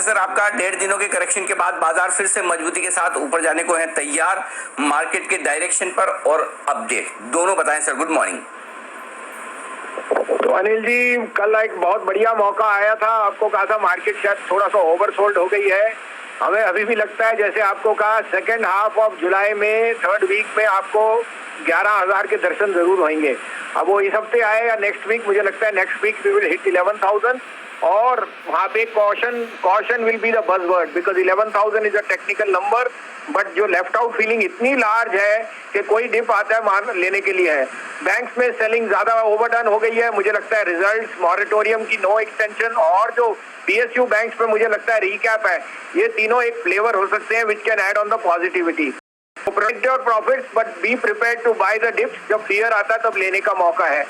Sir आपका 1.5 दिनों के करेक्शन के बाद बाजार फिर से मजबूती के साथ ऊपर जाने को है तैयार। मार्केट के डायरेक्शन पर और अपडेट दोनों बताएं सर। Good morning. तो अनिल जी, कल एक बहुत बढ़िया मौका आया था, आपको कहा था मार्केट शायद थोड़ा सा ओवरसोल्ड हो गई है। हमें अभी भी लगता है जैसे आपको कहा सेकेंड हाफ ऑफ जुलाई में, थर्ड वीक में आपको 11,000 के दर्शन जरूर होंगे। अब वो इस हफ्ते आए या नेक्स्ट वीक, मुझे लगता है next week we will hit 11,000 और वहाँ पे caution will be the buzzword because 11,000 is a technical number. But जो लेफ्ट आउट फीलिंग इतनी लार्ज है कि कोई डिप आता है मान लेने के लिए है। बैंक्स में सेलिंग ज्यादा ओवरडन हो गई है। मुझे लगता है रिजल्ट्स, मॉरेटोरियम की नो एक्सटेंशन और जो पीएसयू बैंक्स पे मुझे लगता है रिकैप है, ये तीनों एक फ्लेवर हो सकते हैं which can add on the positivity. Protect your profits but be prepared to buy the dips. जब फियर आता है तब लेने का मौका है।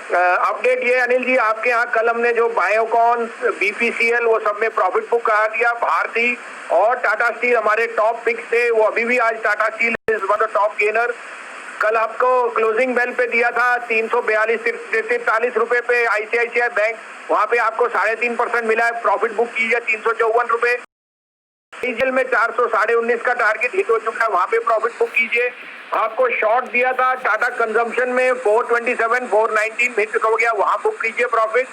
अपडेट ये अनिल जी, आपके यहाँ कल हमने जो बायोकॉन, बीपीसीएल वो सब में प्रॉफिट बुक करा दिया। भारती और टाटा स्टील हमारे टॉप पिक्स थे, वो अभी भी आज Tata steel is one of top gainer. कल आपको क्लोजिंग बेल पे दिया था 342-43 रुपए पे आईसीआईसीआई बैंक, वहां पे आपको 3.5% मिला है। प्रॉफिट बुक कीजिए 354 रुपए। डीजल में 400 19.5 का टारगेट हिट हो चुका है, वहां पे प्रॉफिट बुक कीजिए। आपको शॉर्ट दिया था टाटा कंजम्पशन में 427 419 हिट हो गया, वहां बुक कीजिए प्रॉफिट।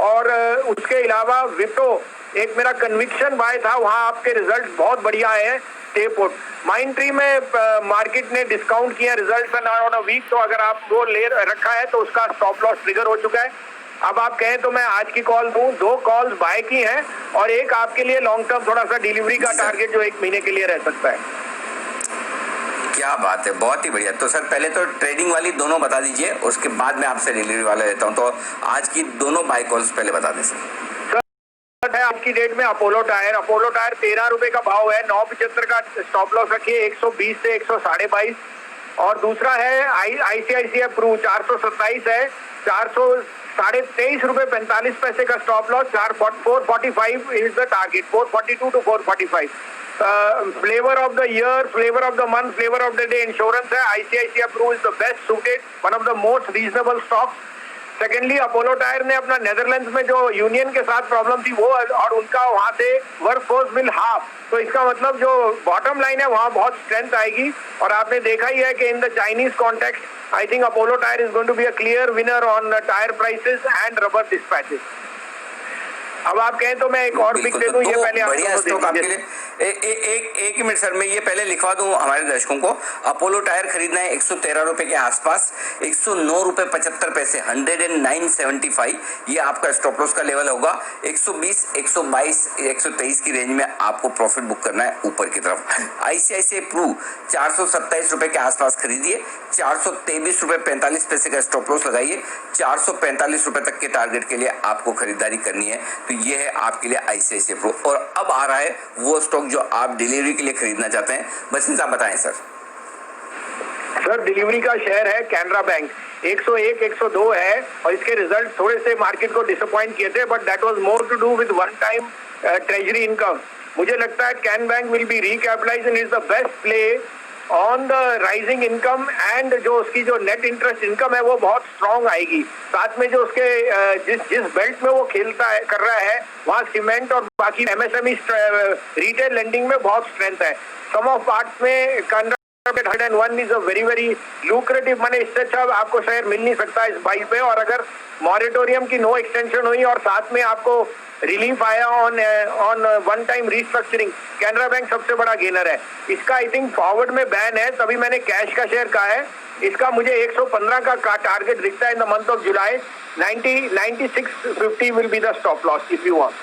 और उसके अलावा विप्रो एक मेरा कन्विक्शन बाय था, वहां आपके रिजल्ट बहुत बढ़िया आए हैं। स्टेपुट माइंड ट्री में मार्केट ने डिस्काउंट किया रिजल्ट ऑन अ वीक, तो अगर आप वो ले रखा है तो उसका स्टॉप लॉस ट्रिगर हो चुका है। अब आप कहें तो मैं आज की कॉल दूं, 2 कॉल्स बाय की हैं और एक आपके लिए लॉन्ग टर्म थोड़ा सा डिलीवरी का टारगेट जो 1 महीने के लिए रह सकता है। क्या बात है, बहुत ही बढ़िया। तो सर पहले तो ट्रेडिंग वाली दोनों बता दीजिए, उसके बाद मैं आपसे डिलीवरी वाला लेता हूं। तो आज की दोनों बाय कॉल्स पहले बता दें सर। आज की डेट में अपोलो टायर 13 रुपए का भाव है, 9.75 का स्टॉप लॉस रखिए, 120 से 122.5। और दूसरा है आईसीआईसीआई प्रू 427 है, 423 रुपए 45 पैसे का stop loss, 445 is the target, 442 to 445। Flavour of the year, flavour of the month, flavour of the day insurance है। ICICI Pru is the best suited, one of the most reasonable stock. Secondly Apollo tyre ने अपना Netherlands में जो union के साथ problem थी वो, और उनका वहां से वर्क फोर्स विल हाफ, तो इसका मतलब जो बॉटम लाइन है वहां बहुत स्ट्रेंथ आएगी। और आपने देखा ही है कि in the Chinese context I think Apollo tyre is going to be a clear winner on tyre prices and rubber dispatches. अब आप कहें तो मैं एक और पिक दे दूं, ये पहले आपको एक ही मिनट सर, मैं ये पहले लिखवा दूं हमारे दर्शकों को। अपोलो टायर खरीदना है 113 रुपए के आसपास, 109 रुपए 75 पैसे, 109.75 ये आपका स्टॉप लॉस का लेवल होगा। 120, 122, 123 की रेंज में आपको प्रॉफिट बुक करना है ऊपर की तरफ। आईसीआईसीआई प्रू 427 रुपए के आसपास खरीदिए, 423 रुपए 45 पैसे का स्टॉप लॉस लगाइए, 445 रुपए तक के टारगेट के लिए आपको खरीदारी करनी है। तो ये है आपके लिए आईसीआईसीआई प्रू। और अब आ रहा है वो स्टॉक जो आप डिलीवरी के लिए खरीदना चाहते हैं, बस इनका बताएं सर। सर डिलीवरी का शेयर है कैनरा बैंक, 101 102 है और इसके रिजल्ट थोड़े से मार्केट को डिसअपॉइंट किए थे, but that was more to do with one time treasury income. मुझे लगता है can bank will be recapitalised and is the best play on the rising income, and जो उसकी जो नेट इंटरेस्ट इनकम है वो बहुत स्ट्रांग आएगी। साथ में जो उसके जिस बेल्ट में वो खेलता है कर रहा है वहाँ सीमेंट और बाकी एमएसएमई रिटेल लेंडिंग में बहुत स्ट्रेंथ है। सम ऑफ पार्ट्स में 101 इज अ वेरी लुक्रेटिव, माने इससे अच्छा आपको शेयर मिल नहीं सकता इस बाई पे। और अगर मॉरेटोरियम की नो एक्सटेंशन हुई और साथ में आपको रिलीफ आया on one time restructuring, Canara bank सबसे बड़ा गेनर है। इसका आई थिंक फॉरवर्ड में बैन है, तभी मैंने कैश का शेयर कहा है। इसका मुझे 115 का टारगेट दिखता है in the month of July. 96.50 will be the stop loss if you want.